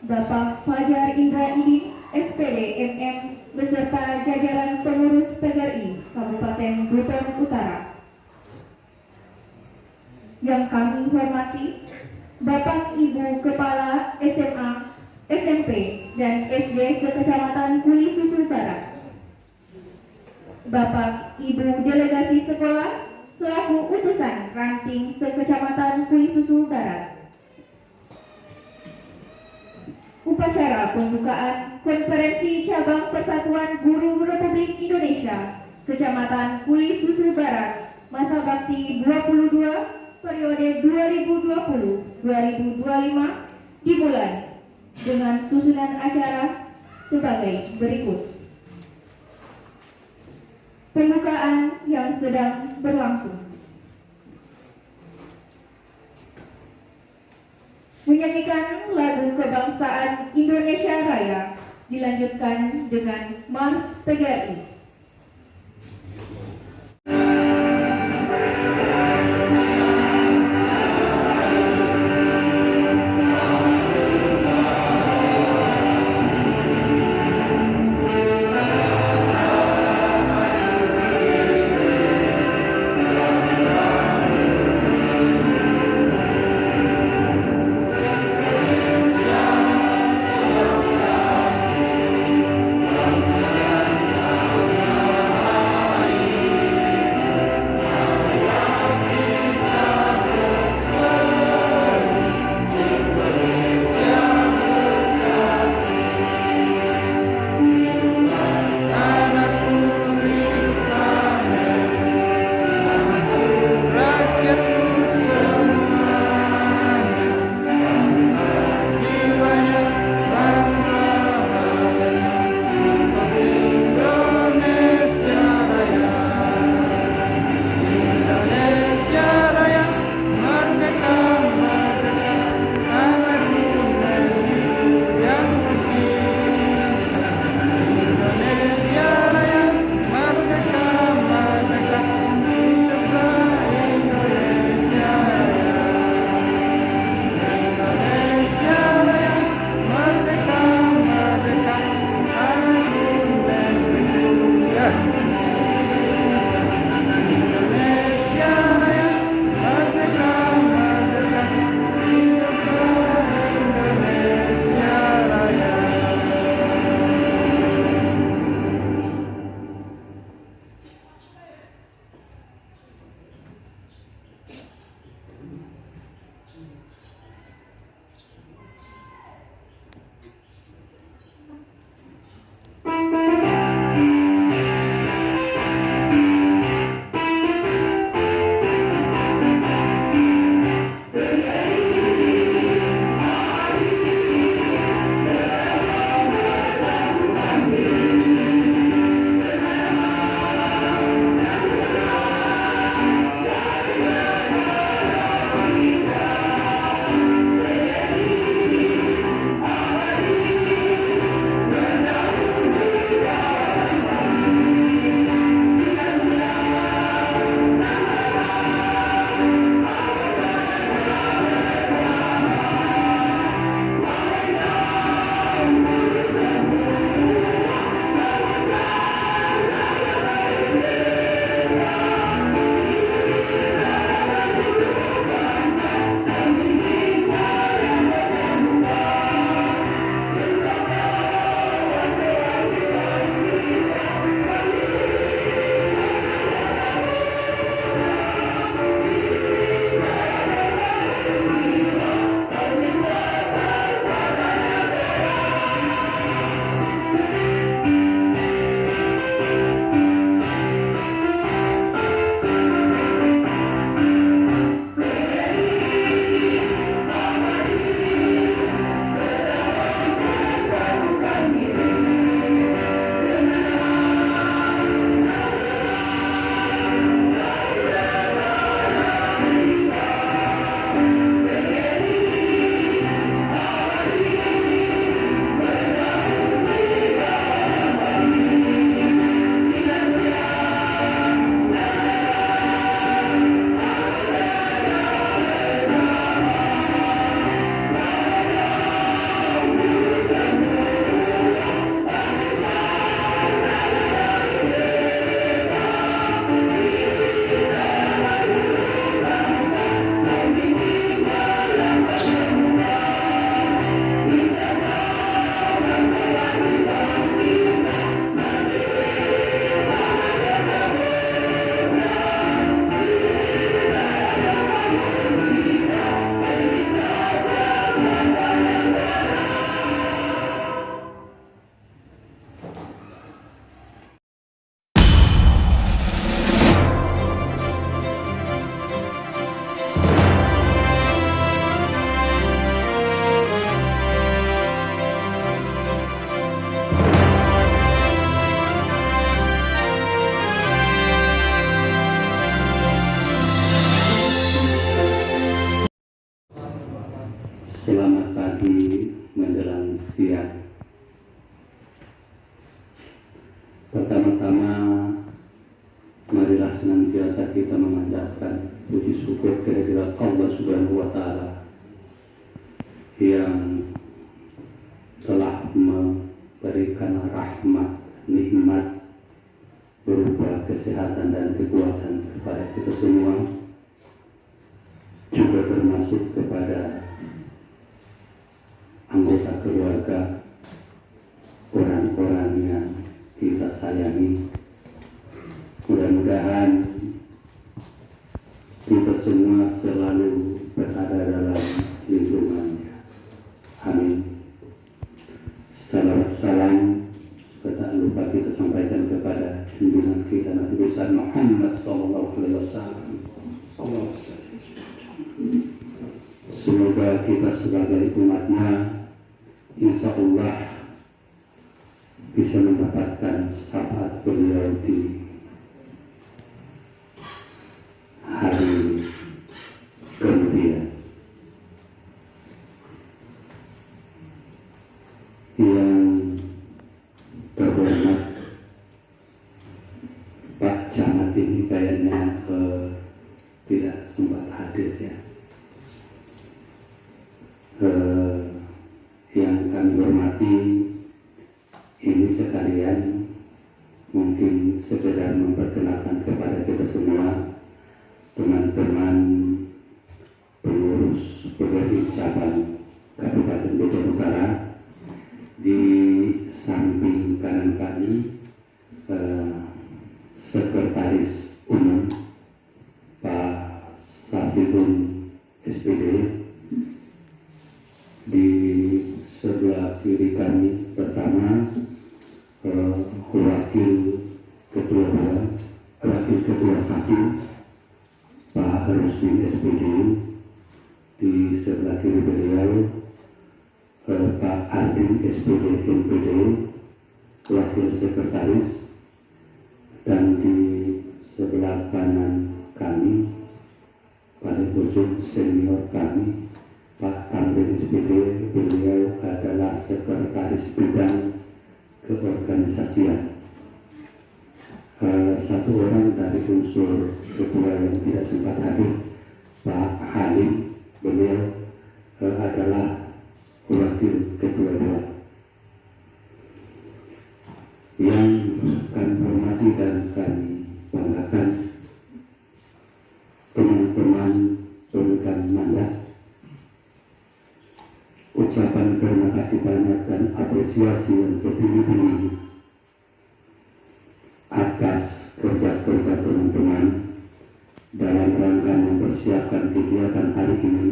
Bapak Fajar Indra Idin, SPD MM, beserta jajaran pengurus PGRI Kabupaten Buton Utara. Yang kami hormati, Bapak Ibu Kepala SMA, SMP, dan SD sekecamatan Kuli Susul Barat. Bapak Ibu Delegasi Sekolah selaku utusan ranting sekecamatan Kuli Susul Barat. Upacara pembukaan Konferensi Cabang Persatuan Guru Republik Indonesia Kecamatan Kuli Susul Barat masa bakti 22 periode 2020-2025 dimulai dengan susunan acara sebagai berikut. Pembukaan yang sedang berlangsung. Menyanyikan lagu kebangsaan Indonesia Raya dilanjutkan dengan Mars PGRI. rahmat, nikmat berupa kesehatan dan kekuatan kepada kita semua, juga termasuk kepada anggota keluarga, orang-orang yang kita sayangi. Mudah-mudahan kita semua selalu berada dalam lindungannya. Amin. Salawat salam tak lupa kita sampaikan kepada junjungan kita Nabi besar Muhammad SAW. Semoga kita sebagai umatnya, insya Allah bisa mendapatkan syafaat beliau di hari kemudian. Yang terhormat Pak Camat ini kayaknya tidak sempat hadir ya. Yang kami hormati, ini sekalian mungkin sekedar memperkenalkan kepada kita semua teman-teman pengurus pegawai cabang Kabupaten Bogor Utara. Di samping kanan kami Sekretaris Umum Pak Safidun SPD, di sebelah kiri kami pertama Wakil Ketua Satu Pak Rusmin SPD, di sebelah kiri beliau Pak Ardin SPD NPD, Wakil Sekretaris, dan di sebelah kanan kami paling ujung senior kami Pak Tamrin SPD, beliau adalah Sekretaris Bidang Keorganisasian. Satu orang dari unsur ketua yang tidak sempat hadir, Pak Halim, beliau adalah Wakil Ketua II. Yang kami hormati dan kami banggakan teman-teman pemegang mandat, ucapan terima kasih banyak dan apresiasi yang setinggi-tinggi atas kerja-kerja teman-teman dalam rangka mempersiapkan kegiatan hari ini.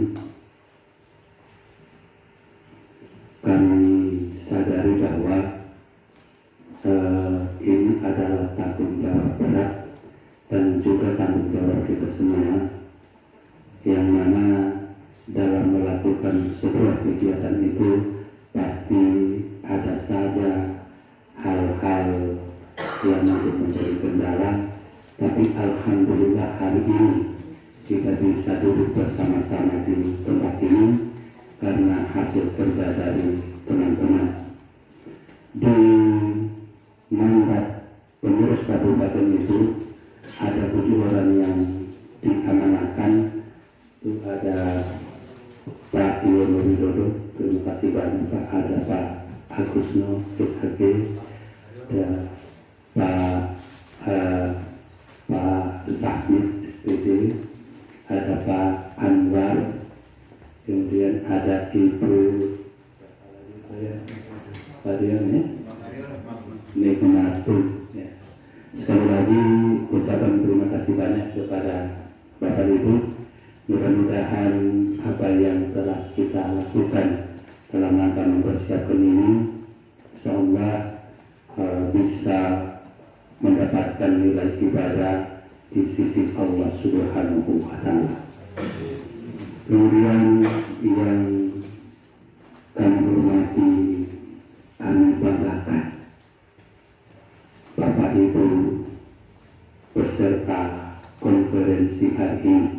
Kami sadari bahwa ini adalah tanggung jawab berat dan juga tanggung jawab kita semua, yang mana dalam melakukan sebuah kegiatan itu pasti ada saja hal-hal yang mungkin menjadi kendala, tapi alhamdulillah hari ini kita bisa duduk bersama-sama di tempat ini karena hasil kerja dari teman-teman. Di mandat pengurus kabupaten itu ada 7 orang yang diamanahkan. Itu ada Pak Iwono Widodo, terima kasih banyak Pak. Ada Pak Agusno PHG, ada Pak Zahmid SPD, ada Pak Anwar, kemudian ada Ibu Nikmatun. Sekali lagi ucapan terima kasih banyak kepada Bapak Ibu. Mudah-mudahan apa yang telah kita lakukan dalam rangka mempersiapkan ini, insyaallah bisa mendapatkan nilai ibadah di sisi Allah Subhanahu wa Ta'ala. Kemudian yang kami hormati, kami banggakan Bapak Ibu peserta konferensi hari ini.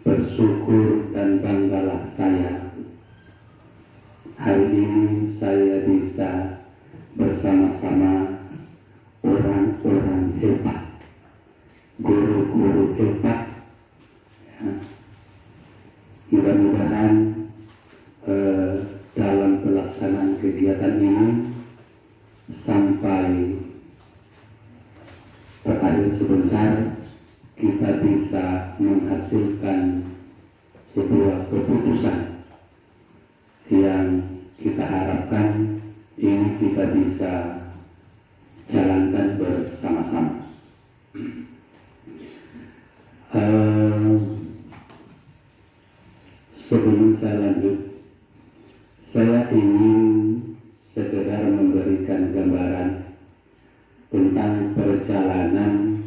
Bersyukur dan banggalah saya hari ini saya bisa bersama-sama orang-orang hebat, guru-guru hebat. Mudah-mudahan dalam pelaksanaan kegiatan ini kita bisa menghasilkan sebuah keputusan yang kita harapkan ini kita bisa jalankan bersama-sama. Sebelum saya lanjut, saya ingin sekedar memberikan gambaran tentang perjalanan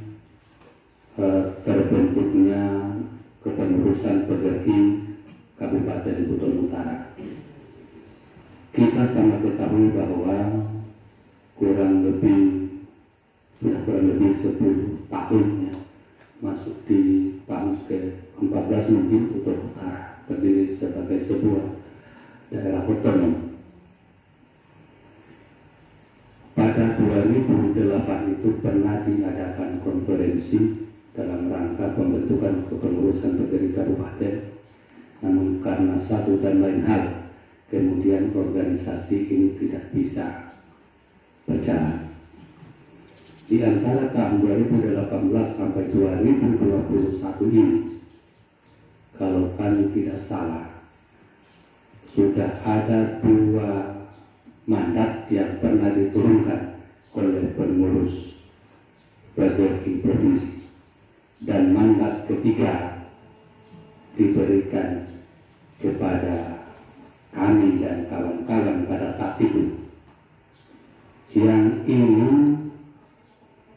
terbentuknya kepengurusan PGRI Kabupaten Buton Utara. Kita sama ketahui bahwa kurang lebih 10 tahun ya, masuk di tahun ke-14 mungkin Buton Utara terdiri sebagai sebuah daerah otonom. Pada 2008 itu pernah diadakan konferensi dalam rangka pembentukan kepengurusan PGRI Kabupaten, namun karena satu dan lain hal, kemudian organisasi ini tidak bisa berjalan. Di antara tahun 2018 sampai 2021 ini, kalau kami tidak salah, sudah ada 2 mandat yang pernah diturunkan oleh pengurus PGRI provinsi, dan mandat ketiga diberikan kepada kami dan kawan-kawan pada saat itu, yang ini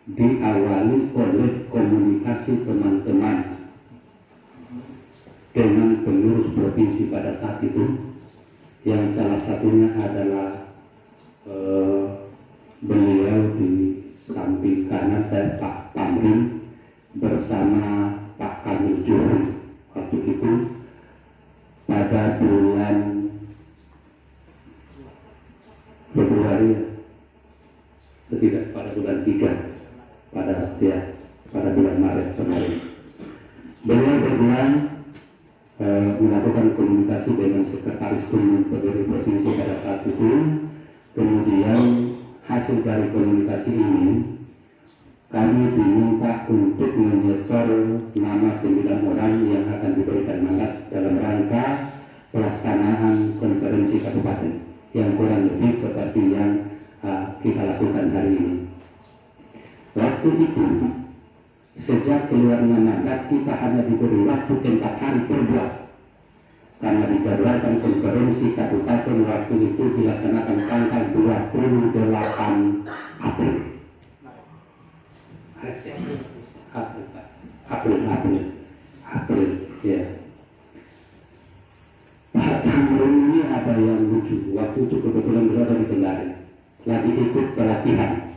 diawali oleh komunikasi teman-teman dengan pengurus provinsi pada saat itu, yang salah satunya adalah beliau di samping kanan saya, Pak Tamrin, bersama Pak Kamil Juhri. Waktu itu pada bulan Februari, tidak, pada bulan 3, pada bulan Maret kemarin, beliau berdua melakukan komunikasi dengan sekretaris umum PGRI provinsi pada saat itu. Kemudian hasil dari komunikasi ini, kami diminta untuk menyetor nama 9 orang yang akan diberikan mandat dalam rangka pelaksanaan konferensi kabupaten yang kurang lebih seperti yang kita lakukan hari ini. Waktu itu, sejak keluarnya mandat, kita hanya diberi waktu 4 hari berbuat, karena dijadwalkan konferensi kabupaten waktu itu dilaksanakan tanggal 28 April. April, ya. Pak Tamrin ini ada yang lucu. Waktu itu kebetulan berada di Kendari, lagi ikut pelatihan.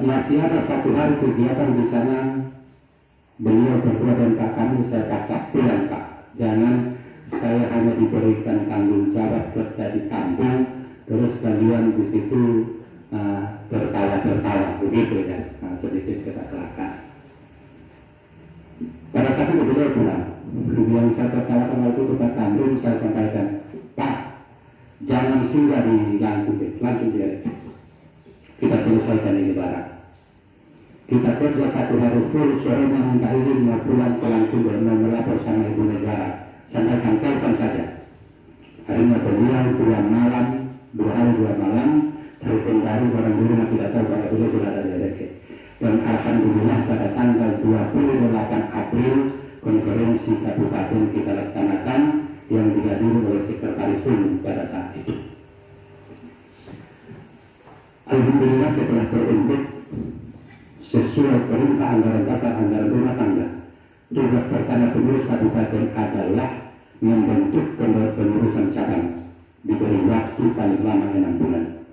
Masih ada 1 hari kegiatan di sana. Beliau berdua dan Pak Kamil, saya paksa pulang, Pak. Jangan saya hanya diberikan tanggung jawab kerja di kampung, terus kalian di situ tertawa begitu ya, sedikit kecelakaan. Pada saat itu beliau pulang, yang saya tertawakan waktu itu Pak Tamrin, saya sampaikan, Pak, jangan singgah di langsung dia. Kita selesaikan ini barang. Kita kerja 1 hari full, sorenya minta izin mau pulang ke langsung dan melapor sama ibu negara. Sampaikan telepon saja. Harinya beliau 2 malam, 2 hari 2 malam, telepon dari orang di rumah tidak tahu bahwa beliau sudah ada di RRC. Dan alhamdulillah pada tanggal 28 April konferensi kabupaten kita laksanakan yang dihadiri oleh sekretaris umum pada saat itu. Alhamdulillah setelah terbentuk sesuai perintah anggaran dasar anggaran rumah tangga, tugas pertama pengurus kabupaten adalah membentuk pengurusan cabang, diberi waktu paling lama 6 bulan.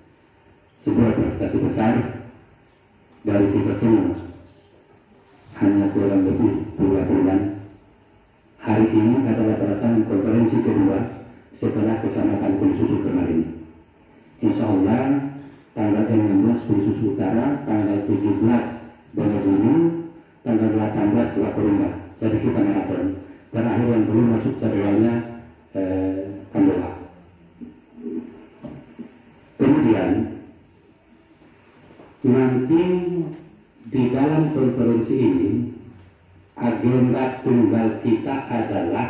Sebuah prestasi besar dari kita semua. Hanya kurang lebih 2 bulan. Hari ini adalah pelaksanaan konferensi kedua setelah kecamatan Kuli Susu kemarin. Insya Allah tanggal 16 Kuli Susu Utara, tanggal 17 Banyuwangi, tanggal 18 Laporumba. Jadi kita maraton. Terakhir yang belum masuk jadwalnya Kambola. Kemudian nanti di dalam konferensi ini agenda tunggal kita adalah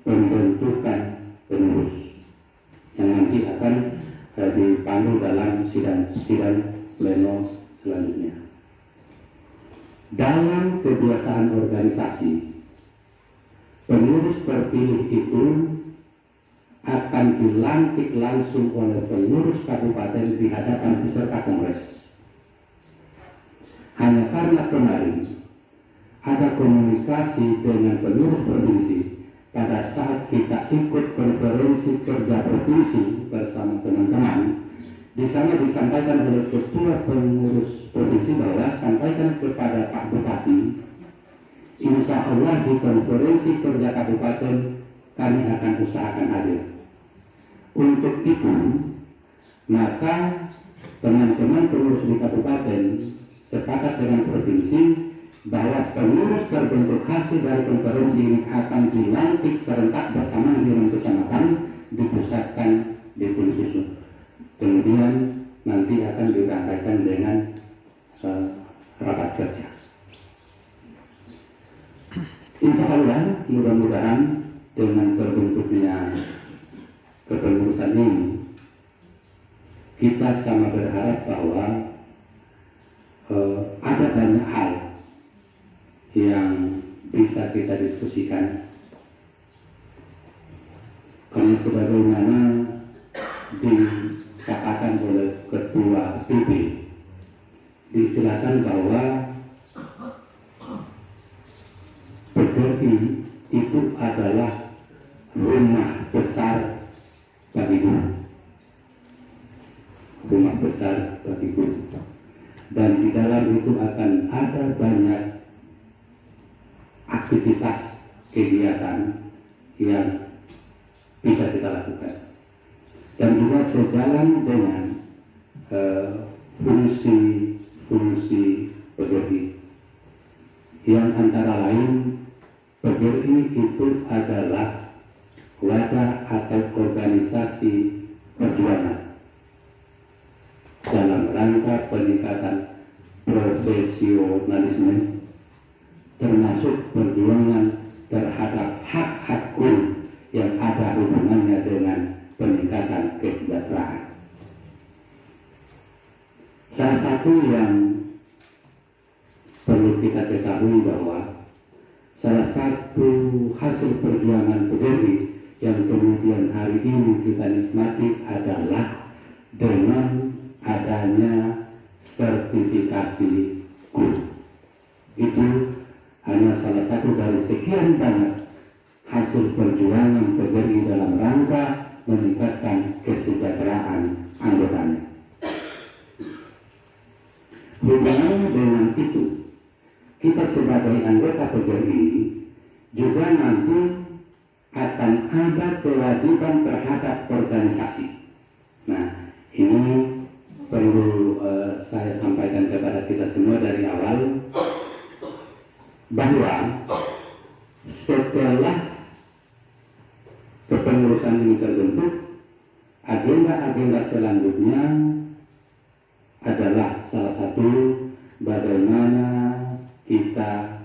pembentukan pengurus yang nanti akan dipandu dalam sidang pleno selanjutnya. Dalam kebiasaan organisasi, pengurus terpilih itu akan dilantik langsung oleh pengurus kabupaten di hadapan peserta kongres. Hanya karena kemarin ada komunikasi dengan pengurus provinsi pada saat kita ikut konferensi kerja provinsi bersama teman-teman, di sana disampaikan oleh ketua pengurus provinsi bahwa sampaikan kepada Pak Bupati, insya Allah di konferensi kerja kabupaten kami akan usahakan hadir. Untuk itu, maka teman-teman pengurus di kabupaten sepakat dengan provinsi bahwa pengurus terbentuk hasil dari konferensi ini akan dilantik serentak bersama dengan kecamatan dipusatkan di Pulau Susu. Kemudian nanti akan dirangkaikan dengan rapat kerja. Insya Allah mudah-mudahan dengan terbentuknya kepengurusan ini kita sama berharap bahwa ada banyak hal yang bisa kita diskusikan, karena sebagaimana dikatakan oleh ketua PP, diistilahkan bahwa PGRI itu adalah rumah besar bagi guru, rumah besar bagi guru, dan di dalam itu akan ada banyak aktivitas kegiatan yang bisa kita lakukan, dan juga sejalan dengan fungsi PGRI yang antara lain PGRI itu adalah wadah atau organisasi perjuangan dalam rangka peningkatan profesionalisme, termasuk perjuangan terhadap hak-hak guru yang ada hubungannya dengan peningkatan kesejahteraan. Salah satu yang perlu kita ketahui bahwa salah satu hasil perjuangan PGRI yang kemudian hari ini kita nikmati adalah dengan adanya sertifikasi guru. Itu hanya salah satu dari sekian banyak hasil perjuangan PGRI dalam rangka meningkatkan kesejahteraan anggotanya. Hubungannya dengan itu, kita sebagai anggota PGRI juga nanti akan ada kewajiban terhadap organisasi. Nah, ini perlu saya sampaikan kepada kita semua dari awal, bahwa setelah kepengurusan ini terbentuk, agenda-agenda selanjutnya adalah salah satu bagaimana kita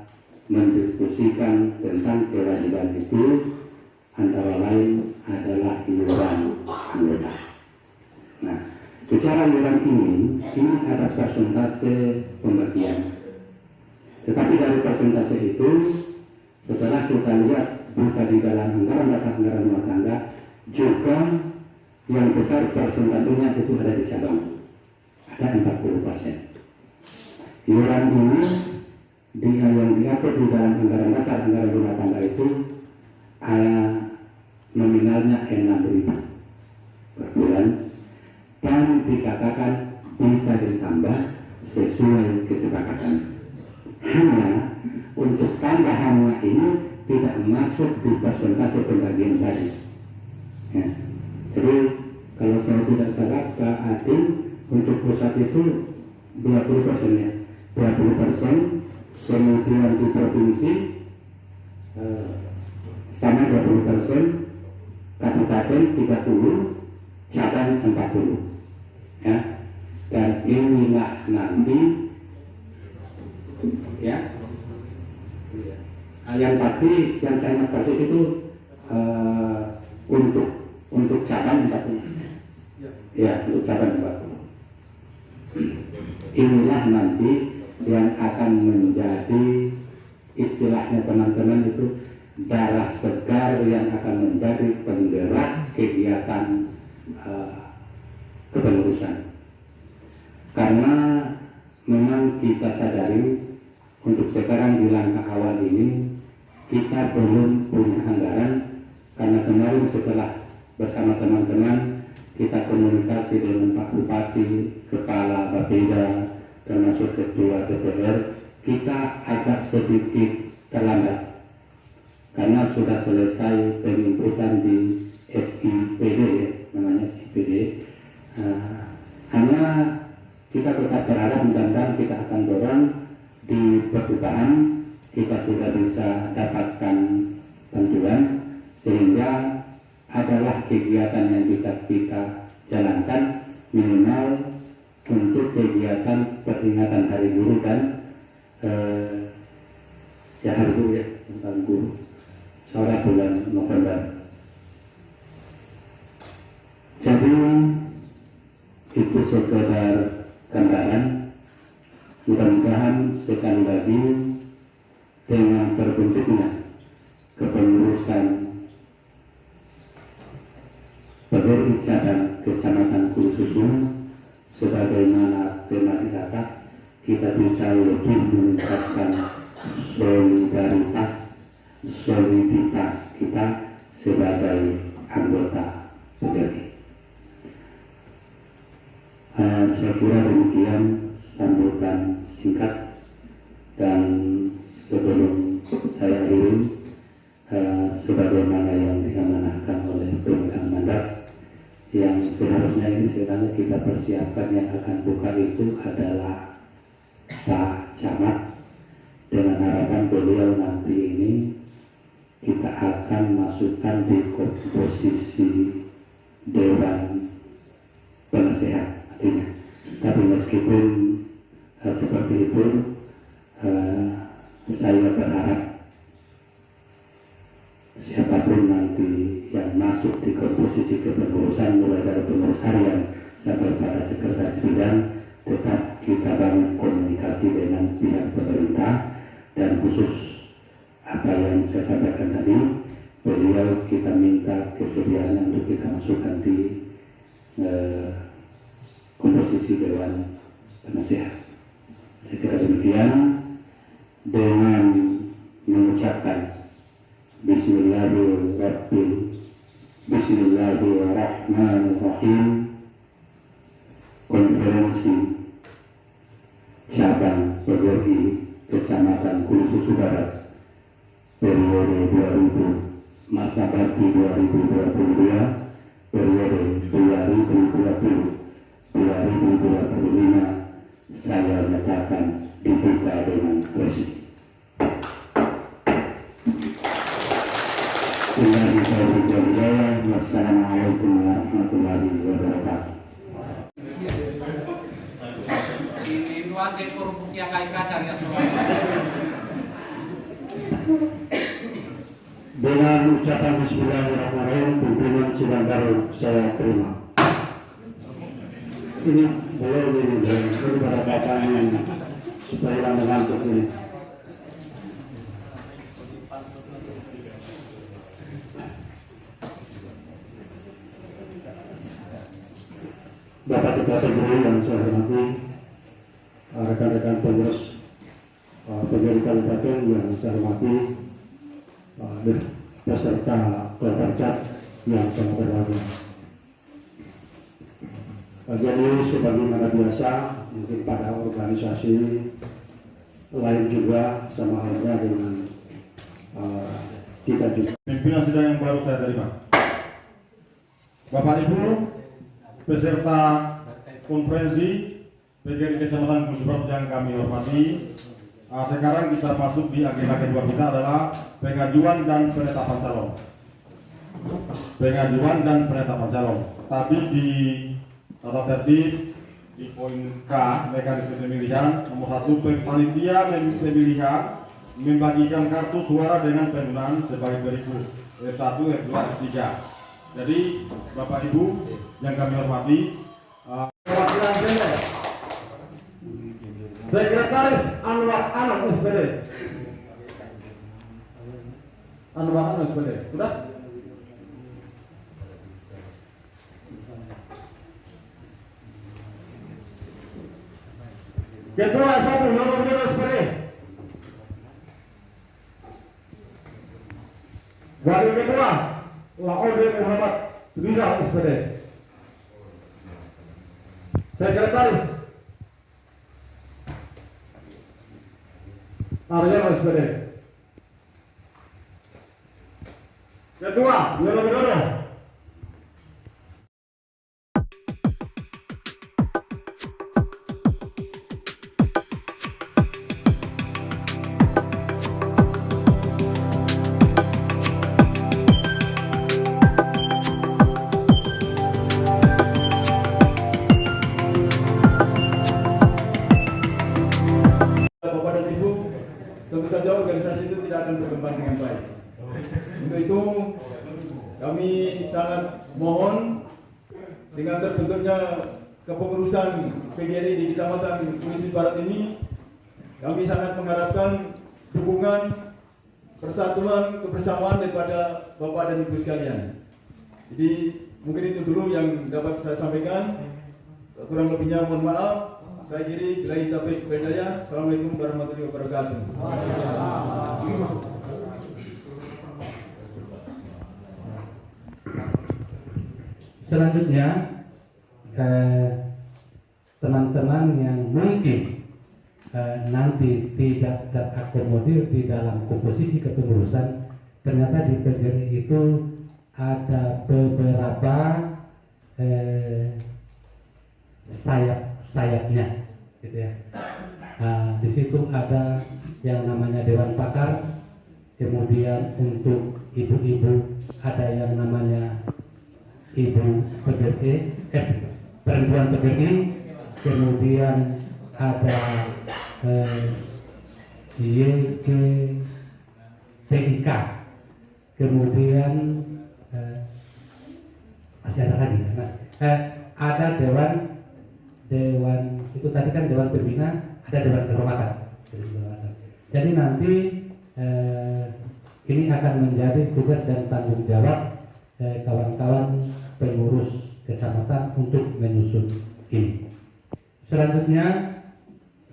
mendiskusikan tentang kewajiban itu, antara lain adalah iuran anggota. Nah, secara iuran ini ada persentase pembagian. Tetapi dari persentase itu, setelah kita lihat buka di dalam anggaran rumah tangga, juga yang besar persentasenya itu ada di cabang, ada 40%. Iuran ini yang diatur di dalam anggaran dasar anggaran rumah tangga itu nominalnya 6.000 per bulan, dan dikatakan bisa ditambah sesuai kesepakatan. Hanya untuk tambahannya ini tidak masuk di persentase pembagian tadi. Ya. Jadi kalau saya tidak salah Pak Adin, untuk pusat itu 20% ya, 20%, kemudian di provinsi sama 20%, kabupaten 30, cabang 40. Ya. Dan inilah nanti Yang pasti yang saya ingat persis itu untuk cabang 40. Ya, untuk cabang 40. Inilah nanti yang akan menjadi istilahnya teman-teman itu darah segar yang akan menjadi penggerak kegiatan kepengurusan. Karena memang kita sadari untuk sekarang di langkah awal ini kita belum punya anggaran, karena kemarin setelah bersama teman-teman kita komunikasi dengan Pak Bupati, Kepala Bapeda, termasuk Ketua DPR, kita agak sedikit terlambat karena sudah selesai penginputan di SIPD, namanya SIPD. Hanya kita tetap berharap mudah-mudahan kita akan dorong di pertukahan kita sudah bisa dapatkan bantuan, sehingga adalah kegiatan yang bisa kita jalankan minimal untuk kegiatan peringatan Hari Guru dan Hari Guru ya, tentang guru sore bulan November. Jadi itu sekedar gambaran. Mudah-mudahan sekali lagi dengan terbentuknya kepengurusan PGRI cabang Kecamatan Kulit Susu sebagaimana tema di atas, kita bisa lebih meningkatkan soliditas kita sebagai anggota PGRI. Saya kira demikian sambutan singkat, dan sebelum saya akhiri, sebagaimana yang diamanahkan oleh pemegang mandat, yang seharusnya ini sebenarnya kita persiapkan yang akan buka itu adalah Pak Camat, dengan harapan beliau nanti ini kita akan masukkan di komposisi Dewan Penasehat artinya. Tapi meskipun seperti itu, saya berharap siapapun nanti yang masuk di komposisi kepengurusan, mulai dari pengurus harian sampai pada sekretaris bidang, tetap kita bangun komunikasi dengan pihak pemerintah, dan khusus apa yang saya sampaikan tadi, beliau kita minta kesediaan untuk kita masukkan di komposisi Dewan Penasehat. Saya kira demikian, dengan mengucapkan Bismillahirrahmanirrahim, konferensi cabang PGRI Kecamatan Kulit Susu Barat periode 2000 masa bakti 2022 periode 2020-2025 saya nyatakan dibuka dengan resmi. Wassalamualaikum warahmatullahi wabarakatuh. Ini tuan dekor bukia kai kacar ya semua. Dengan ucapan Bismillahirrahmanirrahim, pimpinan sidang baru saya terima. Ini boleh ini pada bapaknya supaya tidak mengantuk ini. Bapak Ketua PGRI yang saya hormati, rekan-rekan pengurus PGRI Kabupaten yang saya hormati, beserta Ketua yang saya berbahagia. Jadi sebagaimana biasa, mungkin pada organisasi lain juga sama halnya dengan kita juga. Pimpinan sidang yang baru saya terima. Bapak Ibu, peserta konferensi PGRI Kecamatan Kulit Susu yang kami hormati, sekarang kita masuk di agenda kedua kita adalah pengajuan dan penetapan calon. Pengajuan dan penetapan calon. Tadi di tata tertib di poin K mekanisme pemilihan nomor 1 panitia pemilihan membagikan kartu suara dengan penggunaan sebagai berikut: S1, S2, S3. Jadi Bapak Ibu yang kami hormati, perwakilan Sekretaris Anwar Anak SPD. Anwar Anak SPD. Sudah? Ketua 1 nomor 2 SPD. Wakil Ketua Laode Muhammad Rizal SPD. Sekretaris Aryono SPD. Ketua Yono Widodo. Bapak dan Ibu, tentu saja organisasi itu tidak akan berkembang dengan baik. Untuk itu kami sangat mohon dengan terbentuknya kepengurusan PGRI di Kecamatan Kulisuh Barat ini, kami sangat mengharapkan dukungan, persatuan, kebersamaan daripada Bapak dan Ibu sekalian. Jadi mungkin itu dulu yang dapat saya sampaikan. Kurang lebihnya mohon maaf. Saya kiri billahi taufiq wal hidayah. Assalamualaikum warahmatullahi wabarakatuh. Selanjutnya teman-teman yang mungkin nanti tidak terakomodir di dalam komposisi kepengurusan, ternyata di PGRI itu ada beberapa sayapnya, gitu ya. Di situ ada yang namanya Dewan Pakar, kemudian untuk ibu-ibu ada yang namanya Ibu PGRI, Perempuan PGRI, kemudian ada YGTIK, kemudian masih ada lagi, ada Dewan itu tadi kan Dewan Pembina, ada Dewan Kehormatan. Jadi nanti ini akan menjadi tugas dan tanggung jawab kawan-kawan pengurus kecamatan untuk menyusun ini. Selanjutnya,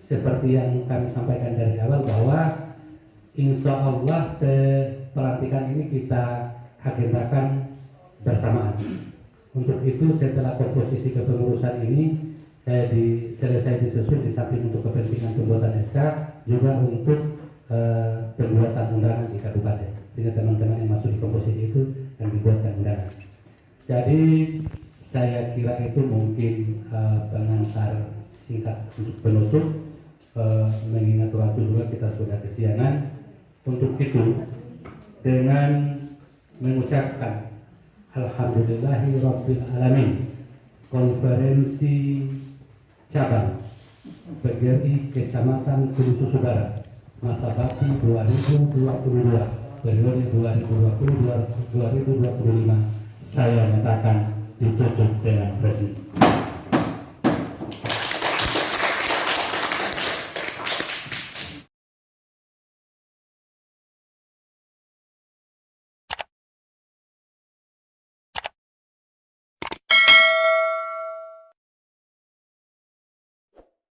seperti yang kami sampaikan dari awal bahwa insya Allah pelantikan ini kita agendakan bersamaan. Untuk itu setelah komposisi kepengurusan ini selesai disusun, di samping untuk kepentingan pembuatan SK juga untuk pembuatan undangan di kabupaten, sehingga teman-teman yang masuk di komposisi itu yang dibuatkan undangan. Jadi saya kira itu mungkin pengantar singkat untuk penutup, mengingat waktu juga kita sudah kesiangan. Untuk itu dengan mengucapkan Alhamdulillahirabbil alamin, konferensi cabang PGRI Kecamatan Kulisuh Barat masa bakti 2022 periode 2020-2025 saya nyatakan ditutup dengan resmi.